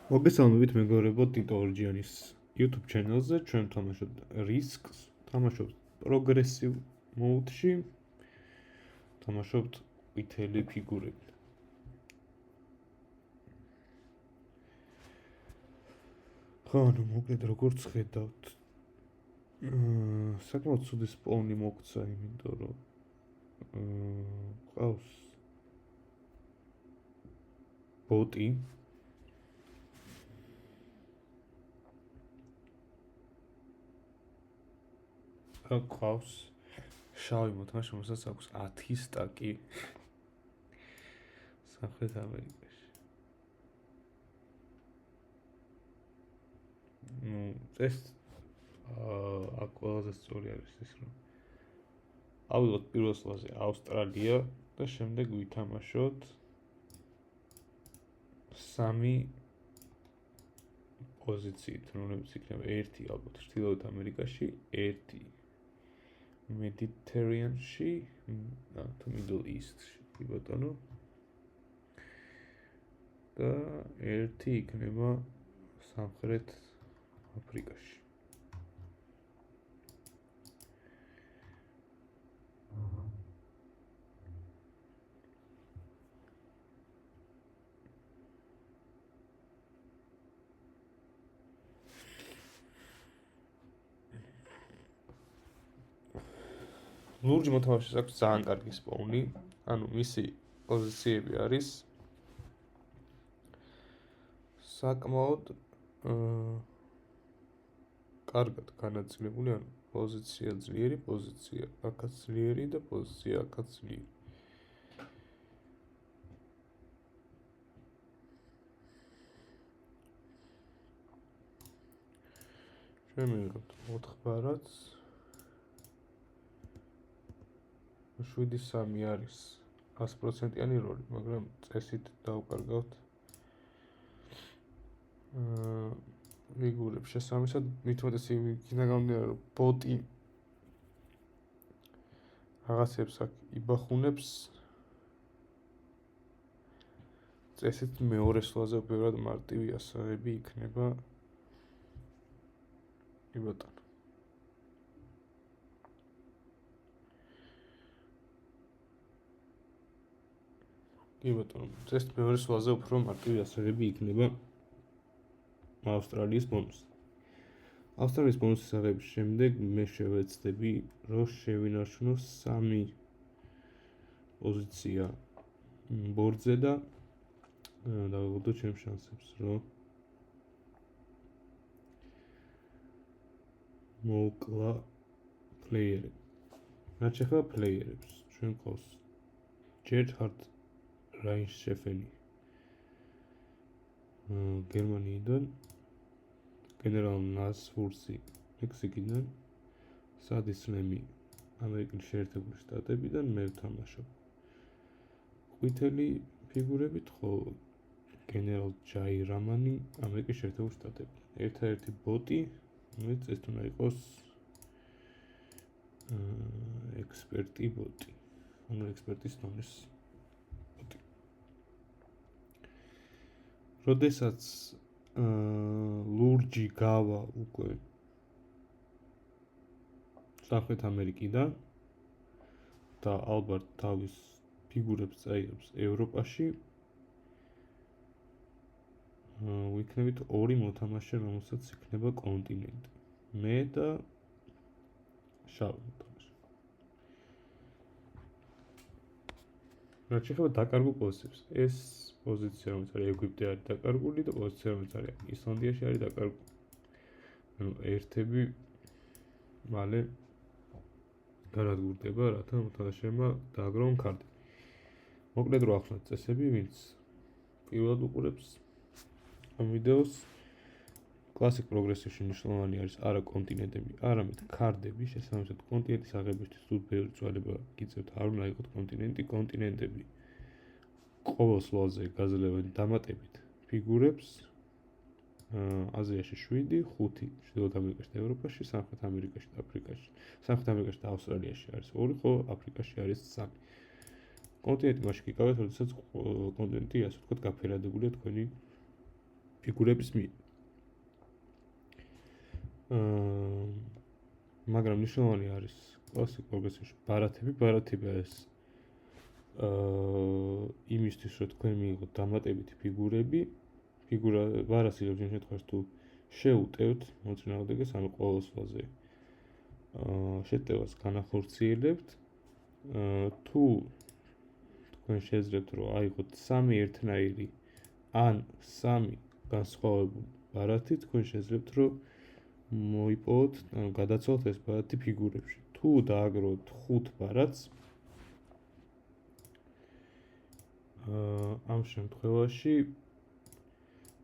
მოგესალმებით მეგობრებო ტიტო ორჯიანის YouTube channel-ზე. ჩვენ თამაშობთ Risks, თამაშობთ Progressive mode-ში, თამაშობთ ყვითელი ფიგურებით. ხო, ну მოკლედ როგორც ხედავთ, საკმაოდ ცუდი სპაუნი მოგცა, იმიტომ რომ ყავს ბოტი. ყავს შავი მოთამაშე, რომელსაც აქვს 10 სტაკი სამხრეთ ამერიკაში. ეს აქ ყველაზე სწორი არის ის, რომ ავიღოთ პირველ სლაზე ავსტრალია და შემდეგ ვითამაშოთ 3 პოზიციით, რომლებიც იქნება 1 ალბათ ჩრდილოეთ ამერიკაში, 1 Mediterranean-ში, თუ Middle East-ში, კი ბატონო. და 1 იქნება სამხრეთ აფრიკაში. ლურჯ მოთამაშეს აქვს ძალიან კარგი სპაუნი, ანუ მისი პოზიციები არის საკმაოდ კარგად განაწილებული, ანუ პოზიცია ძლიერი, პოზიცია აქაც ძლიერი და პოზიცია აქაც ძლიერი. ჩვენ მივიღებთ 4 ბარათს. 7-3 არის 100%-იანი როლი, მაგრამ წესით დავკარგავთ ფიგურებს შესაბამისად, მithumetes იქიდან გამომდინარე, რომ ბოტი რაღაცებს აქ იბახუნებს. წესით მეორე სლაზე ბევრად მარტივი ასაღები იქნება. კი ბატონო. კი ბატონო, წესით მეორე სლაზე უფრო მარტივი ასაღები იქნება ავსტრალიის ბონუსი. ავსტრალიის ბონუსის აღების შემდეგ მე შევეცდები, რომ შევინარჩუნო 3 პოზიცია ბორდზე და დავიღოთ ჩემს შანსებს, რომ მოვკლა პლეიერები. რაც შეეხება პლეიერებს, ჩვენ ყავს ჯერჰარდ რაინშეფენი გერმანიიდან, გენერალ ნასურსი მექსიკიდან, სადი სლემი ამერიკის შეერთებული შტატებიდან, მე ვთამაშობ ყვითელი ფიგურებით, ხო გენერალ ჯაი რამანი ამერიკის შეერთებული შტატებიდან. ერთადერთი ბოტი, რომელიც ეს უნდა იყოს ექსპერტი ბოტი, ანუ ექსპერტის დონის ბოტი. როდესაც ლურჯი გავა უკვე სამხრეთ ამერიკიდან და ალბათ თავის ფიგურებს წაიღებს ევროპაში, ვიქნებით 2 მოთამაშე, რომელსაც იქნება კონტინენტი. მე და შავი მოთამაშე. რაც შეეხება დაკარგულ პოზიციებს, ეს პოზიცია, რომელიც არის ეგვიპტე არის დაკარგული და პოზიცია, რომელიც არის ისლანდიაში არის დაკარგული. ანუ ერთები მალე განადგურდება, რათა მოთამაშეებმა დააგროვონ ქარტი. მოკლედ რო ახსნათ წესები, ვინც პირველად უყურებს ამ ვიდეოს, კლასიკ პროგრესივში მნიშვნელოვანი არის არა კონტინენტები, არამედ ქარდები. შესაბამისად, კონტინენტის აღებისთვის თუ ბევრი წვალება გიწევთ, არ უნდა იყოს კონტინენტი. კონტინენტები ყოველ სლოზე გაძლევენ დამატებით ფიგურებს. აზიაში 7, 5 ჩრდილოეთ ამერიკაში და ევროპაში, სამხრეთ ამერიკაში და აფრიკაში. სამხრეთ ამერიკაში და ავსტრალიაში არის 2, ხო აფრიკაში არის 3. კონტინენტი მაშინ გიკავეთ, როდესაც კონტინენტი ასე ვთქვათ, გაფერადებულია თქვენი ფიგურების მიერ. მაგრამ მნიშვნელოვანი არის კლასიკ პროგრესიაში ბარათები ეს იმისთვის რომ თქვენ მიიღოთ დამატებითი ფიგურები, ფიგურა ბარათი ზოგიერთ შემთხვევაში თუ შეუტევთ მოწინააღმდეგეს ანუ ყოველსვაზე შეტევას განახორციელებთ, თუ თქვენ შეძლებთ რომ აიღოთ 3 ერთნაირი ან 3 განსხვავებული ბარათი, თქვენ შეძლებთ რომ მოიპოვოთ, ანუ გადაცვალოთ ეს ბარათი ფიგურებში. თუ დააგროვოთ 5 ბარათს, ამ შემთხვევაში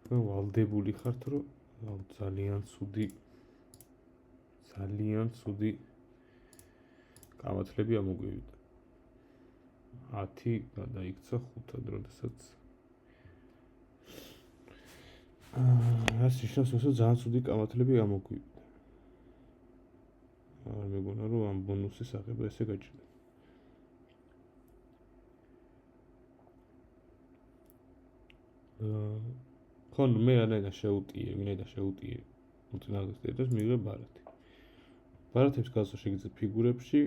თქვენ ვალდებული ხართ, რომ ძალიან ცუდი გამართლები ამოგვივიდა. 10 გადაიქცა 5-ად, როდესაც რაც ნიშნავს, რომ ძალიან ცუდი გამართლები ამოგვივიდა. არ მეგონა, რომ ამ ბონუსის აღება ესე გაჩნდა. ხო, მე ვინაიდან შეუტიე მოწინააღმდეგეს ტერიტორიას მიიღებ ბარათი. ბარათებს გადასვლა შეგიძლიათ ფიგურებში.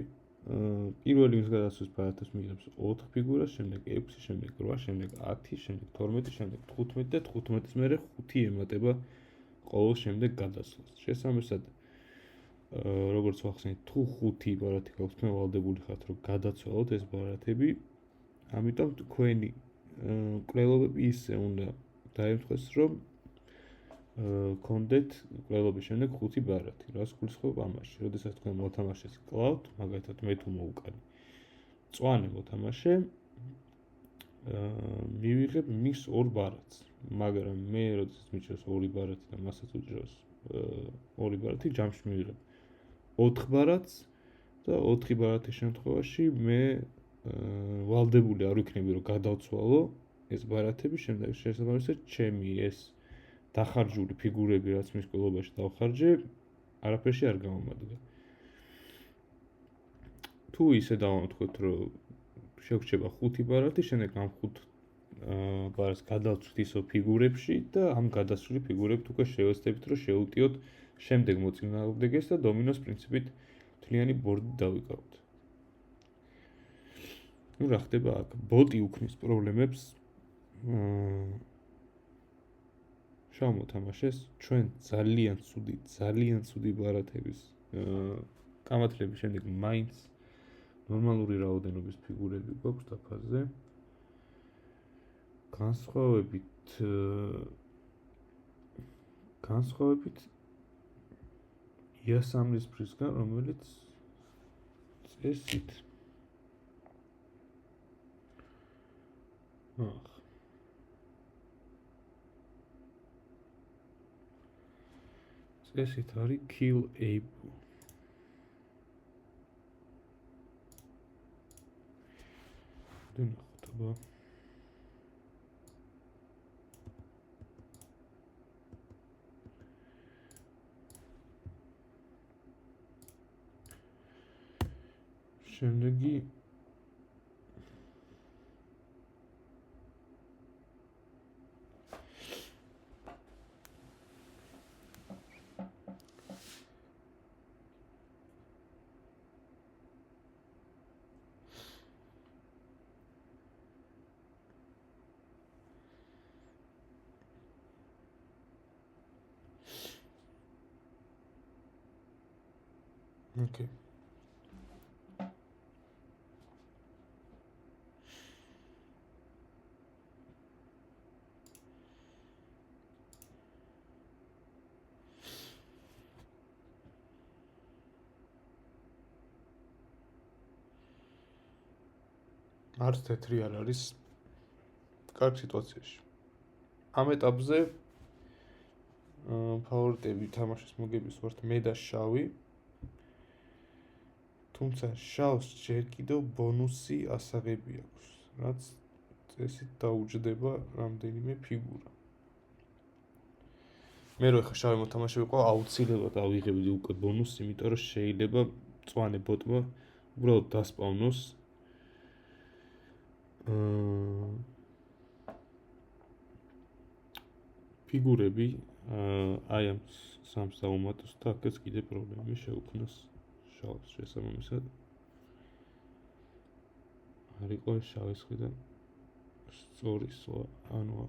პირველი ის გადასვლის ბარათებს მიიღებს 4 ფიგურას, შემდეგ 6, შემდეგ 8, შემდეგ 10, შემდეგ 12, შემდეგ 15 და 15-ის მერე 5 ემატება ყოველ შემდეგ გადასვლას. შესაბამისად, როგორც ვახსენეთ, თუ 5 ბარათი გაქვს, თქვენ ვალდებული ხართ, რომ გადაცვალოთ ეს ბარათები. ამიტომ თქვენი კვლელობები ისე უნდა დაემთხვეს, რომ გქონდეთ კვლელობის შემდეგ 5 ბარათი. რას გულისხმობ ამაში? როდესაც თქვენ მოთამაშეს კლავთ, მაგალითად მე თუ მოვუკანი მწვანე მოთამაშე, მივიღებ მის 2 ბარათს. მაგრამ მე როდესაც მიჭრეს 2 ბარათი და მასაც უჭრავს 2 ბარათი, ჯამში მივიღებ 4 ბარათს და 4 ბარათის შემთხვევაში მე ვალდებული არ ვიქნები, რომ გადავცვალო ეს ბარათები, შემდეგ შესაბამისად ჩემი ეს დახარჯული ფიგურები, რაც მის კვლელობაში დავხარჯე, არაფერში არ გამომადგა. თუ ისე დავამტყოთ, რომ შეგვრჩება 5 ბარათი, შემდეგ ამ 5 ბარათს გადავწვით ისო ფიგურებში და ამ გადასული ფიგურებით უკვე შევეცდებით, რომ შეუტიოთ შემდეგ მოწინააღმდეგეს და დომინოს პრინციპით მთლიანი ბორდი დავიკავოთ. ნუ რა ხდება აქ? ბოტი უქმნის პრობლემებს შავ მოთამაშეს, ჩვენ ძალიან ცუდი ბარათების გამართლების შემდეგ მაინც ნორმალური რაოდენობის ფიგურები გვაქვს დაფაზე. განსხვავებით იასამნის პრისგან, რომელიც წესით წესით არის kill able. დუნახტობა. შემდეგი Okay. არც თეთრი არ არის კარგ სიტუაციაში. ამ ეტაპზე ფავორიტები თამაშის მოგების ვართ მე და შავი. თუმცა შავს ჯერ კიდევ ბონუსი ასაღები აქვს, რაც წესით დაუჯდება რამდენიმე ფიგურა. მე რო ხა შავი მოთამაშე ვიყო, აუცილებლად ავიღებდი უკვე ბონუსს, იმიტომ რომ შეიძლება მწვანე ბოტმა უბრალოდ დასპავნოს ფიგურები აი ამ სამს დაუმატოს და აქაც კიდე პრობლემები შეუქმნას შავს შესაბამისად. არ იყო ეს შავის მხრიდან სწორი სვა, ანუ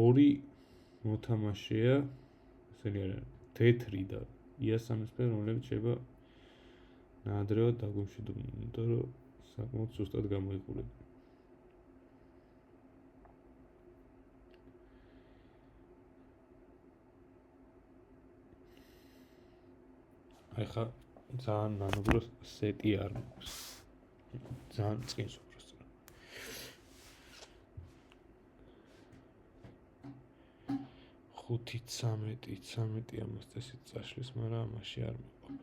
ორი მოთამაშეა, ესენი არიან თეთრი და იასამნისფერი, რომლებიც შეიძლება ნაადრევად დაგვიმშვიდობდნენ, იმიტომ რომ საკმაოდ სუსტად გამოიყურებენ. აი ხა ძალიან ნანობრო სეტი არ მაქვს. ძალიან წინს უბრალოდ. 5-13 ამას წესით წაშლის, მაგრამ ამაში არ მეყოფ.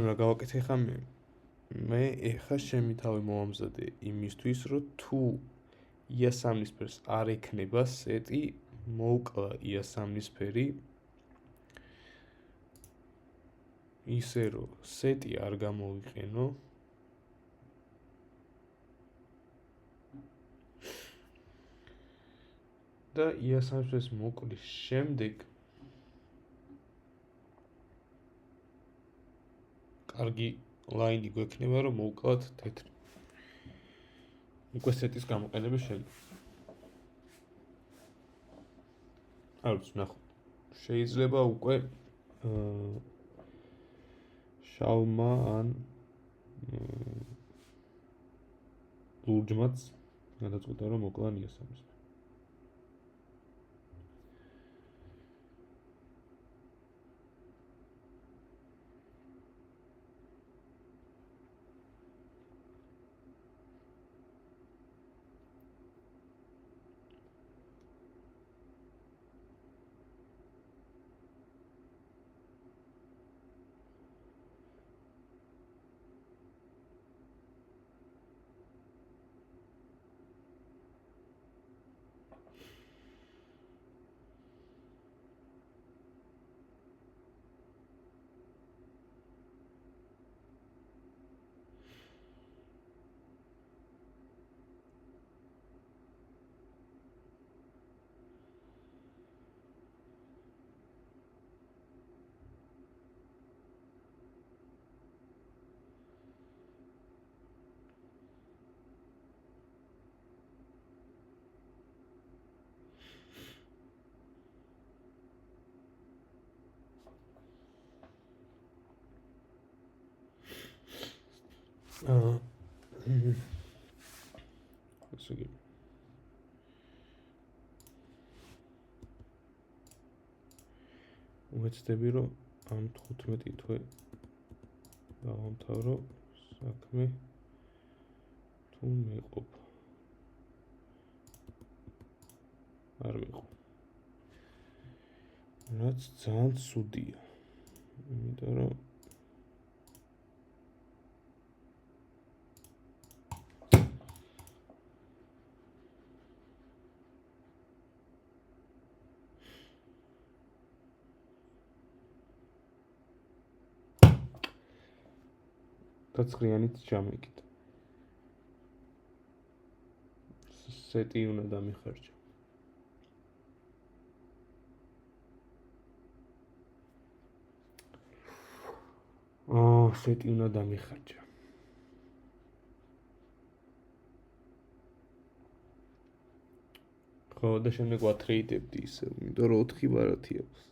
რა გავაკეთე ხა მე ეხა შემი თავი მოვამზადე იმისთვის, რომ თუ იასამნისფერს არ ექნება სეტი, მოვკლა იასამნისფერი ისე რომ სეტი არ გამოვიყენო და იასამნისფერს მოკლის შემდეგ კარგი ლაინი გვექნება, რომ მოვკლათ თეთრი. უკვე სეტის გამოყენების შემდეგ. არ ვიცი, ნახოთ. შეიძლება უკვე შავმა ან ლურჯმაც გადაწყვიტა, რომ მოკლან იასამნისფერი. ასე იგი ვეცდები, რომ ამ 15 თვე დავამთავრო საქმე თუ მეყოფ. არ ვიყო. რაც ძალიან ცუდია. იმიტომ რომ დაწყრიანით ჩამეკიდა. სეტი უნდა დამიხარჯა. სეტი უნდა დამიხარჯა. ხო, და შემდეგ ვატრეიდებდი ისე, იმიტომ რომ 4 ბარათი აქვს.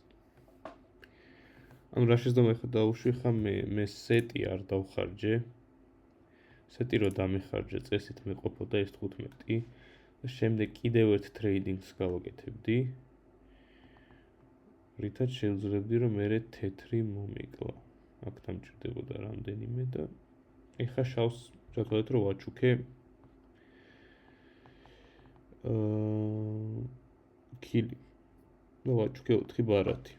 ანუ რა შეძდომა ხა დაუშვი ხა მე სეტი არ დავხარჯე. სეტი რო დამიხარჯე, წესით მეყოფოდა ეს 15 და შემდეგ კიდევ ერთ ტრეიდინგს გავაკეთებდი. რითაც შევძლებდი, რომ მე თეთრი მომიკლა. აქ დამჭირდებოდა რამდენიმე და ეხა შავს ჩათვალეთ, რომ ვაჩუქე ქილი. და ვაჭუქე 4 ბარათი.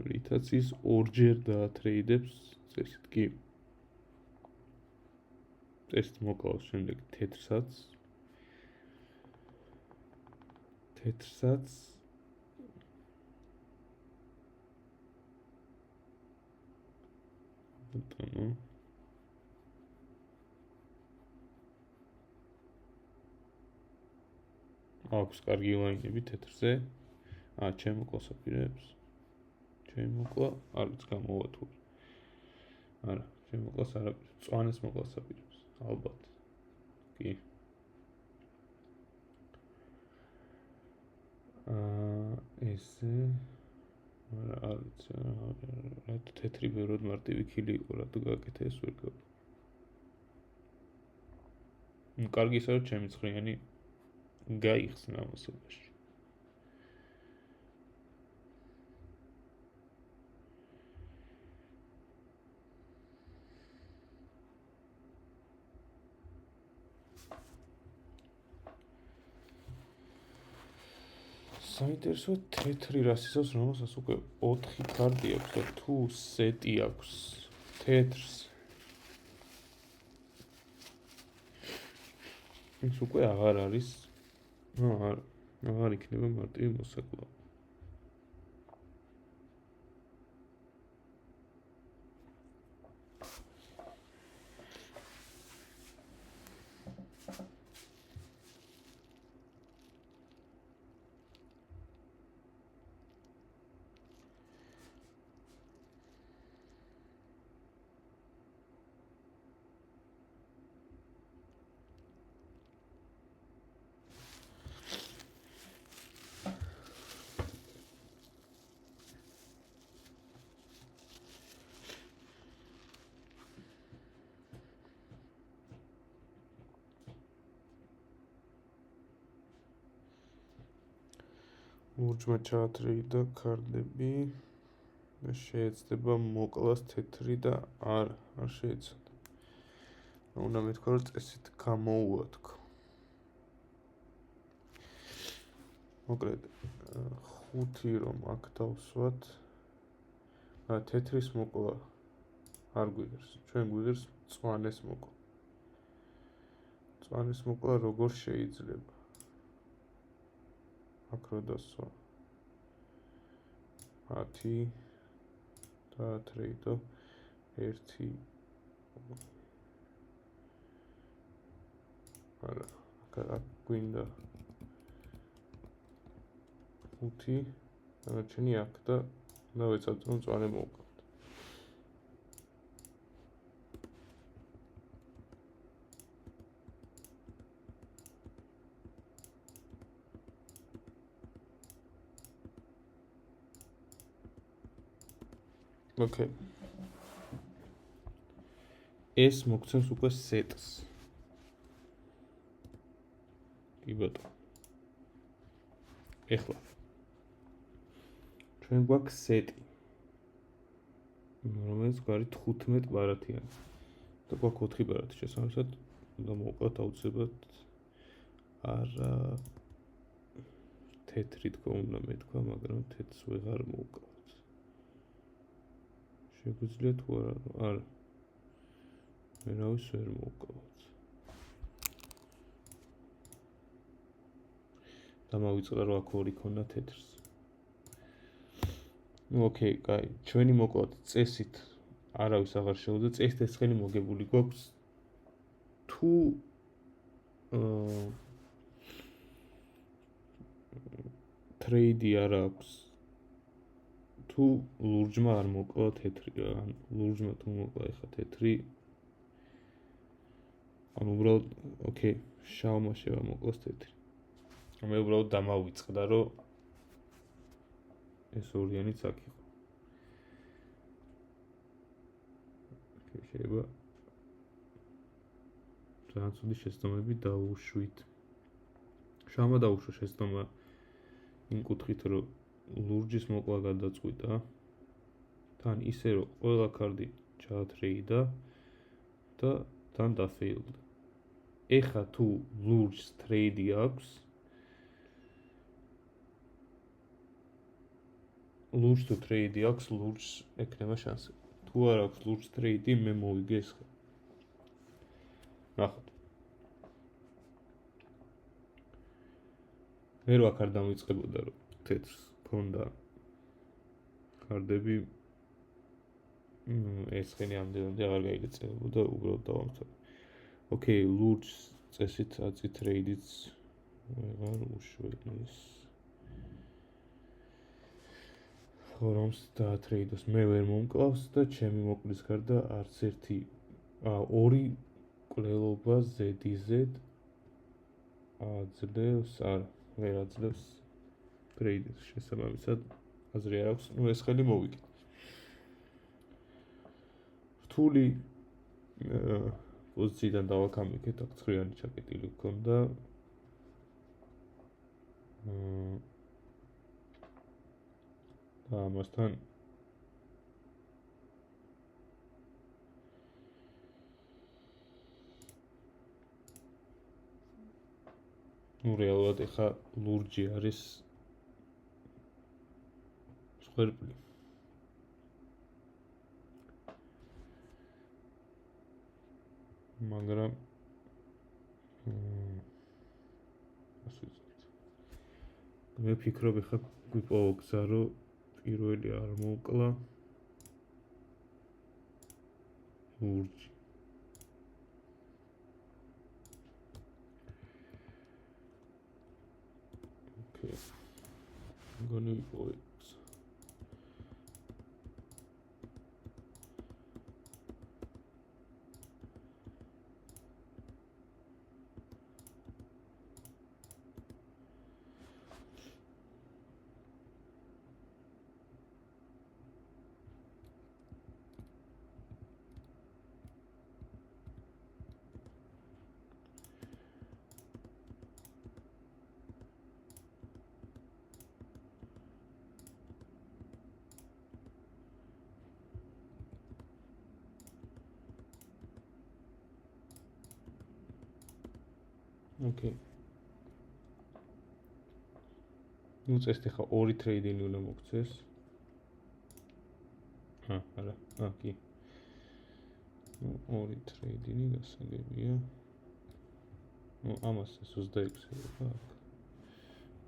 რითაც ის ორჯერ დაატრეიდებს წესით კი. წესით მოკლავს შემდეგ თეთრსაც. ბატონო. აქვს კარგი ლაინები თეთრზე. ჩემოკლას აპირებს. ჩემოკლა არ ვიცი გამოვა თუ არა, ჩემოკლას არ აპირებს. წვანეს მოკლას აპირებს. ალბათ. კი. ესე არ ვიცი, რა თეთრი ბევრად მარტივი ქილი იყო, რატო გაკეთე ეს ვერ გავ. კარგი ისე რომ ჩემი ცხრიანი გაიხსნა ამასობაში. საინტერესო თეთრი რას ისევს, რომელსაც უკვე 4 კარტი აქვს და თუ სეტი აქვს თეთრს. ის უკვე აღარ არის. აღარ იქნება მარტივი მოსაკლავი. ლურჯმა ჩაათრეიდა ქარდები და შეეცდება მოკლას თეთრი და არ შეეცადა. უნდა მეთქვა რომ წესით გამოუვათქო. მოკლედ 5 რომ აქ დავსვათ. თეთრის მოკლა არ გვიღებს. ჩვენ გვიღებს წვანეს მოკლა. წვანეს მოკლა როგორ შეიძლება? აქ რო დასვა 10 დაათრეიდო 1 არა აქ გვინდა 5 დანარჩენი აქ და დავეცადოთ რომ წვანე მოვკლავთ. Okay. ეს მოგცემს უკვე სეტს. კი ბატონო. ეხლა ჩვენ გვაქვს სეტი. რომელიც გვარი 15 ბარათიანი. და გვაქვს 4 ბარათი შესაბამისად უნდა მოვკლათ აუცილებლად არა თეთრი თქო უნდა მეთქვა, მაგრამ თეთრს ვეღარ მოვკლავ. შეგვიძლია თუ არა ვერავის ვერ მოვკლავთ. დამავიწყდა რომ აქ 2 ქონდა თეთრს. ოკეი, კაი, ჩვენი მოკლავთ წესით არავის აღარ შეუძლია, წესით ეს ხელი მოგებული გვაქვს თუ ტრეიდი არ აქვს თუ ლურჯმა არ მოკლა თეთრი, ან ლურჯმა თუ მოკლა ეხა თეთრი. ანუ უბრალოდ, ოკეი, შავმა შევა მოკლას თეთრი. მე უბრალოდ დამავიწყდა, რომ ეს ორიანიც აქ იყო. ოკეი, შეიძლება ძალიან ცუდი შეცდომები დავუშვით. შავმა დაუშვა შეცდომა იმ კუთხით, რომ ლურჯის მოკლა გადაწყვიტა. თან ისე რომ ყველა კარდი ჩაათრეიდა და თან დაფეილდა. ეხა თუ ლურჯს ტრეიდი აქვს, ლურჯს თუ ტრეიდი აქვს, ლურჯს ექნება შანსი. თუ არ აქვს ლურჯს ტრეიდი, მე მოვიგე ეს ხე. ნახოთ. მე რო აქ არ დამიწყებოდა, რომ თეთრს ქონდა კარდები, ეს ხენი ამდენამდე აღარ გაიგეწებოდა, უბრალოდ დავამთავრე. ოკეი, ლურჯს წესით აწი ტრეიდიც ვეღარ უშველის. რომს დაატრეიდოს მე ვერ მომკლავს და ჩემი მოკვლის გარდა არც ერთი ორი კვლელობა ZZ აძლევს, არა, ვერ აძლევს ტრეიდის შესაბამისად აზრი არ აქვს, ეს ხელი მოვიგე. რთული პოზიციიდან დავაქამიქეთ, აქ ცხრიანი ჩაკეტილი გქონდა. და ამასთან რეალურად ეხა ლურჯი არის სვერპლი. მაგრამ მე ვფიქრობ ეხა გვიპოვა გზა, რომ პირველი არ მოკლა ლურჯი. Okay. I'm gonna wait. Okay. Nu წესთ ახლა ორი ტრეიდინგი უნდა მოგცეს. არა, კი. ორი ტრეიდინგი გასაგებია. ამას 26 აქ.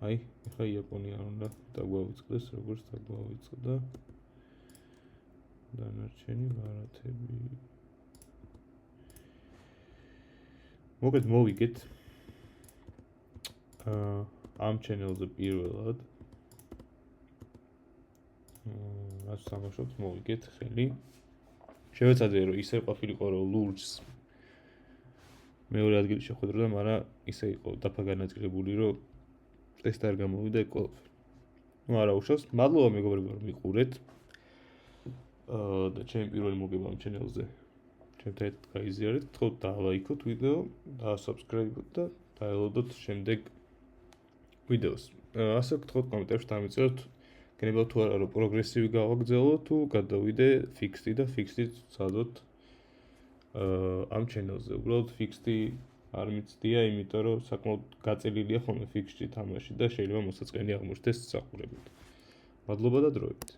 აი, ახლა იაპონია უნდა დაგვავიწყდეს, როგორც დაგვავიწყდა. დანარჩენი ბარათები. მოგეთ მოვიგეთ. ამ ჩენელზე პირველად რაც თამაშობს მოვიგეთ ხელი. შევეცადე რომ ისე ყოფილიყო რომ ლურჯს მეორე ადგილი შეხვედროდა, მაგრამ ისე იყო დაფა განაწილებული რომ ტესტი არ გამოვიდა ყველაფერი. არა უშავს, მადლობა მეგობრებო რომ მიყურეთ. და ჩემი პირველი მოგება ამ ჩენელზე ჩემთან ერთად გაიზიარეთ, თქო დალაიქოთ ვიდეო, დაასაბსკრაიბოთ და დაელოდოთ შემდეგ ვიდეოს. ასე გთხოვთ კომენტარებში დამიწეროთ, გნებავთ თუ არა რომ პროგრესივი გავაგრძელო, თუ გადავიდე ფიქსდი და ფიქსდი ვცადოთ ამ ჩენელზე. უბრალოდ ფიქსდი არ მიცდია, იმიტომ რომ საკმაოდ გაწელილია ხოლმე ფიქსში თამაში და შეიძლება მოსაწყენი აღმოჩნდეს სახურებით. მადლობა და დროებით.